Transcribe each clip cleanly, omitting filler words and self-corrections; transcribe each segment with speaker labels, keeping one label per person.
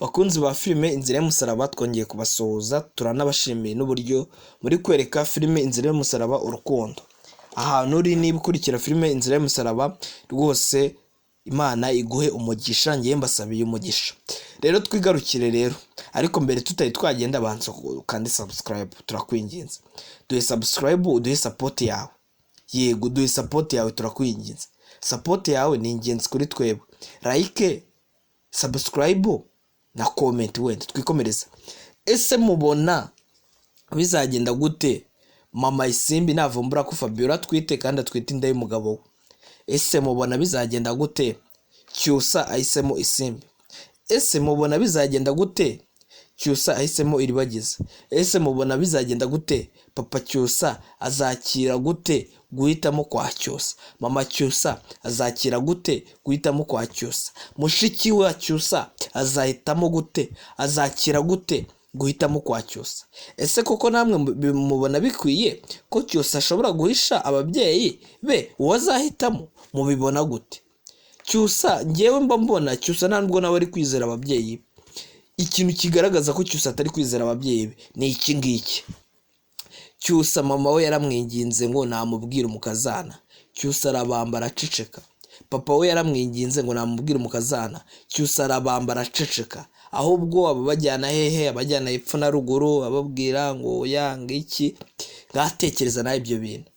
Speaker 1: Bakunzi ba filime Inzira y'Umusaraba twongeye kubasuhuza, turanabashimiye n'uburyo muri kwereka filime Inzira y'Umusaraba urukundo. Ahantu uri niba ukurikira filime Inzira y'Umusaraba rwose Imana iguhe umugisha, ngiye mbasabiye umugisha. Rero twigarukire rero, ariko mbere tutari twagenda banza kandi subscribe, turakwinginze. Duhe subscribe, uduhe support yawe. Yego, duhe support yawe, turakwinginze. Support yawe ni ingenzi kuri twebwe. Like, subscribe na comment wenda twikomereza. Ese mubona bizagenda gute mama Isimbi navumbura ko Fabiola twite kandi atwite inda y'umugabo we? Ese mubona bizagenda gute CYUSA ahisemo Isimbi? Ese mubona bizagenda gute CYUSA ahisemo IRIBAGIZA? Ese mubona bizagenda gute papa CYUSA azakira gute guhitamo kwa CYUSA? Mama CYUSA azakira gute guhitamo kwa CYUSA? Mushiki wa CYUSA azahitamo gute, azakira gute guhitamo kwa CYUSA? Ese koko namwe mubona bikwiye ko CYUSA ashobora guhisha ababyeyi be uwazahitamo? Mubibona gute? CYUSA ngewe mba mbona CYUSA ntabwo nawe ari kwizera ababyeyi. Ikintu kigaragaza ko CYUSA atari kwizera ababyeyi be ni iki ngiki. CYUSA mama we yaramwinginze ngo namubwire umukazana, CYUSA arabambara aceceka. Papa we yaramwinginze ngo namubwire umukazana, CYUSA arabambara aceceka. Ahubwo abajyana hehe, abajyana epfo na ruguru, ababwira ngo yanga iki. Ngatekereza nayo ibyo bintu.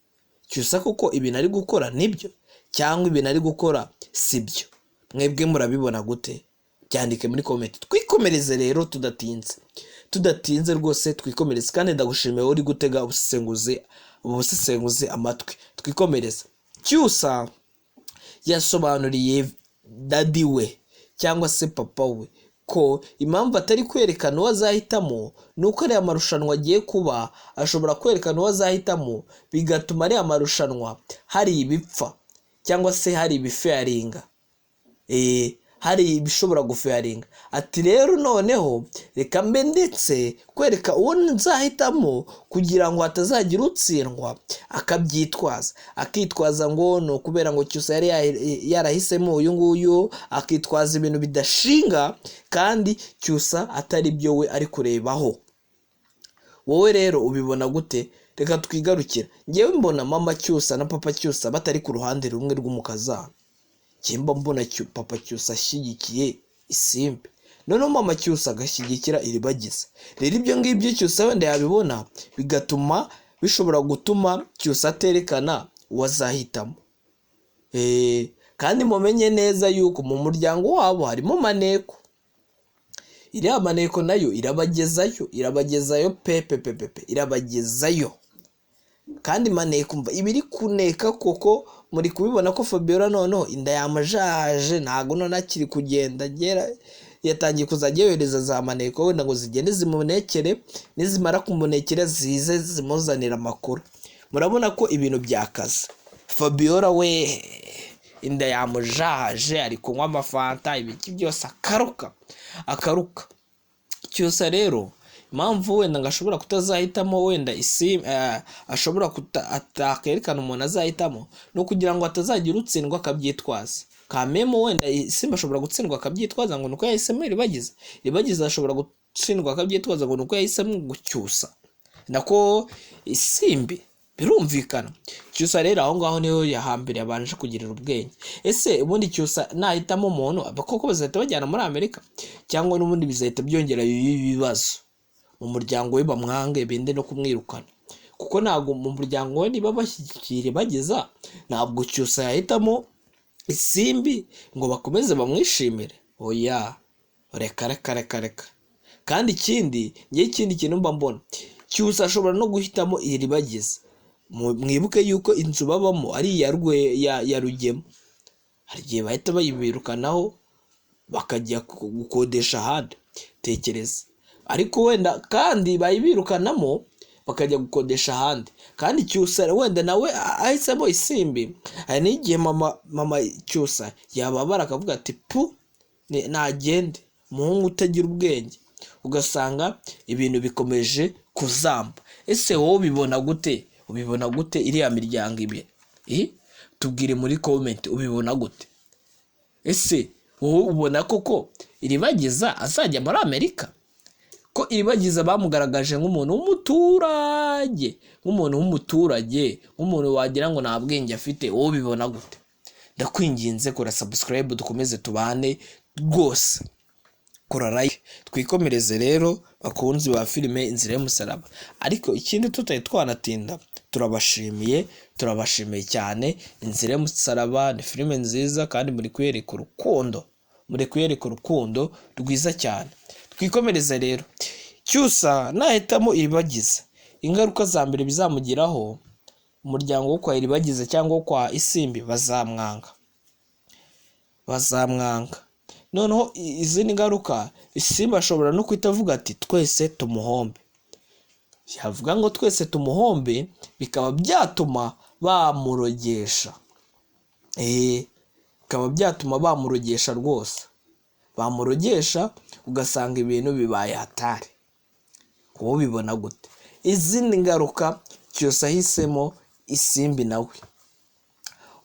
Speaker 1: CYUSA koko ibintu ari gukora nibyo cyangwa ibintu ari gukora sibyo? Mwebwe murabibona gute? Byandike muri comment. Twikomereze rero tudatinze rwose twikomereze, kandi ndagushimiye uri gutega ubusesenguzi amatwi. Twikomereze. CYUSA yasobanuriye daddy we cyangwa se papa we ko impamvu atari kwerekana uwo azahitamo nuko ari amarushanwa agiye kuba, ashobora kwerekana uwo azahitamo bigatuma ari amarushanwa hari ibipfa cyangwa se hari ibifaringa. Hari ibishobora gufaringa. Ati rero noneho reka mbe ndetse kwereka uwo nzahitamo kugira ngo hatazagira utsindwa akabyitwaza, akitwaza ngo no kubera ngo CYUSA yari yarahisemo uyu nguyu, akitwaza ibintu bidashinga kandi CYUSA atari byo we ari kurebaho. Wowe rero ubibona gute? Reka twigarukira. Ngewe mbona mama CYUSA na papa CYUSA batari ku ruhande rumwe rw'umukazana. Kimba mbona papa CYUSA ashyigikiye Isimbi, noneho mama CYUSA agashyigikira IRIBAGIZA. Rero ibyo ngibyo CYUSA wenda yabibona bigatuma bishobora gutuma CYUSA aterekana uwazahitamo. Kandi mumenye neza yuko mu muryango wabo harimo maneko. Iriya maneko nayo irabagezayo irabagezayo. Kandi maneko mva ibiri kuneka koko muri kubibona ko Fabiola noneho inda yamajaje, ntago none akiri kugenda ngera yatangiye kuzajya yohereza za maneko wenda ngo zigende zimunekere, nizimara kumunekera zize zimuzanira amakuru. Murabona ko ibintu byakaze. Fabiola we inda yamujaje, ari kunywa amafanta, ibiki byose akaruka. CYUSA rero impamvu wenda ngashobora kutazahitamo wenda ashobora atakerekana umuntu azahitamo no kugira ngo atazagira utsindwa akabyitwaza. Kamemo wenda Isimbi ashobora gutsindwa akabyitwaza ngo nuko yahisemo IRIBAGIZA ashobora gutsindwa akabyitwaza ngo nuko yahisemo CYUSA. Nako Isimbi birumvikana. CYUSA rero aho ngaho niho yahambere yabanje kugirira ubwenge. Ese ubundi CYUSA nahitamo umuntu abakoko bazahita bajyana muri Amerika cyangwa n'ubundi bizahita byongera ibibazo mu muryango we, bamwange bende no kumwirukana? Kuko ntabwo mu muryango we niba bashyigikira IRIBAGIZA ntabwo CYUSA yahitamo Isimbi ngo bakomeze bamwishimire. Oya, reka. Kandi ikindi kintu mba mbona CYUSA ashobora no guhitamo IRIBAGIZA. Mwibuke yuko inzu babamo ari ya Rugema. Hari igihe bahita bayibirukanaho bakajya gukodesha ahandi. Tekereza. Ariko wenda kandi bayibirukanamo bakajya gukodesha ahandi. Kandi CYUSA wenda nawe ahisemo Isimbi, hari n'igihe mama CYUSA yababara akavuga ati nagende umuhungu utagira ubwenge, ugasanga ibintu bikomeje kuzamba. Ese wowe ubibona gute iriya miryango ibiri? Tubwire muri comment ubibona gute. Ese wowe ubona koko Iribagiza azajya muri Amerika? Ko Iribagiza bamugaragaje nk'umuntu w'umuturage, nk'umuntu wagira ngo nta bwenge afite. Wowe bibona gute? Ndakwinginze kora subscribe dukomeze tubane rwose, kora like. Twikomereze rero bakunzi ba filime Inzira y'Umusaraba. Ariko ikindi tutari twanatinda, turabashimiye cyane. Inzira y'Umusaraba ni filime nziza kandi muri kwereka urukundo rwiza cyane. Twikomereze rero. CYUSA nahitamo Iribagiza, ingaruka za mbere bizamugiraho, umuryango wo kwa Iribagiza cyangwa wo kwa ISIMBI bazamwanga. Noneho izindi ngaruka, ISIMBI ashobora no kwita avuga ati twese tumuhombe. Yavuga ngo twese tumuhombe, bikaba byatuma bamurogesha. Bikaba byatuma bamurogesha rwose. Bamurogesha ugasanga ibintu bibaye hatari. Wowe bibona gute? Izindi ngaruka, CYUSA ahisemo ISIMBI nawe.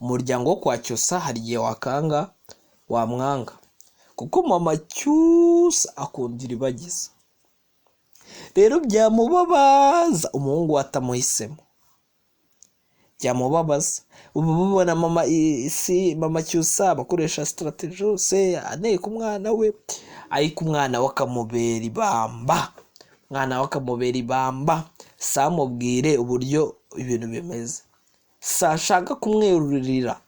Speaker 1: Umuryango wo kwa CYUSA hari igihe wamwanga. Kuko mama CYUSA akunda Iribagiza. Rero byamubabaza umuhungu atamuhisemo. Byamubabaza. Ubu bubona mama CYUSA bakoresha strategy yose aneka umwana we, ariko umwana we akamubera ibamba. Samubwire uburyo ibintu bimeze. Sashaka kumwerurira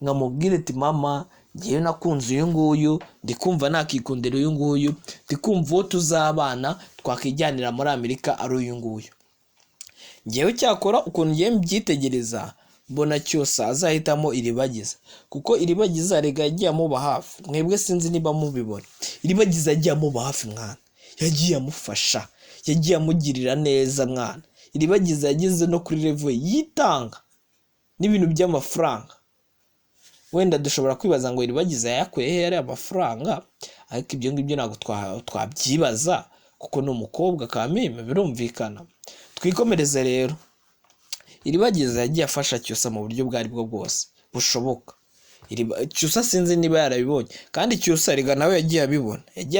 Speaker 1: nkamubwire ati mama ngiye nakunze uyu nguyu, ndikumva nakikundira uyu nguyu, ndikumva uwo tuzabana twakijyanira muri Amerika ari uyu nguyu. Ngewe cyakora ukuntu ngiye mbyitegereza, mbona CYUSA azahitamo Iribagiza. Kuko Iribagiza rega yagiye amuba hafi. Mwebwe sinzi niba mubibona. Iribagiza yagiye amuba hafi mwana. Yagiye amufasha. Yagiye amugirira neza mwana. Iribagiza yageze no kuri level yitanga n'ibintu by'amafaranga. Wenda dushobora kwibaza ngo Iribagiza yakuye he yari amafaranga, ariko ibyo ngibyo ntabwo twabyibaza kuko ni umukobwa kameme, birumvikana. Twikomereze rero. Iribagiza yagiye afasha CYUSA mu buryo bwari bwo bwose bushoboka. CYUSA sinzi niba yarabibonye, kandi CYUSA rega nawe yagiye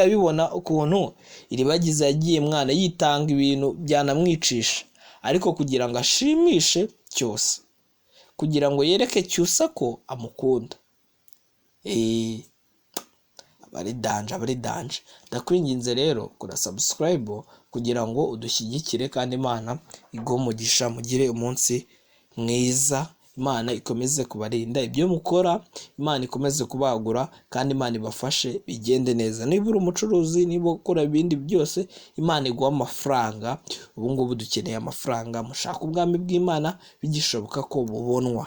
Speaker 1: abibona ukuntu Iribagiza yagiye mwana yitanga ibintu byanamwicisha, ariko kugira ngo ashimishe CYUSA, kugira ngo yereke CYUSA ko amukunda. Abari danje. Ndakwinginze rero kora subscribe kugira ngo udushyigikire, kandi Imana iguhe umugisha, mugire umunsi mwiza. Imana ikomeze kubarinda ibyo mukora, Imana ikomeze kubagura, kandi Imana ibafashe bigende neza. Niba uri umucuruzi, niba ukora ibindi byose, Imana iguha amafaranga. Ubu ngubu dukeneye amafaranga. Mushaka ubwami bw'Imana bigishoboka ko bubonwa.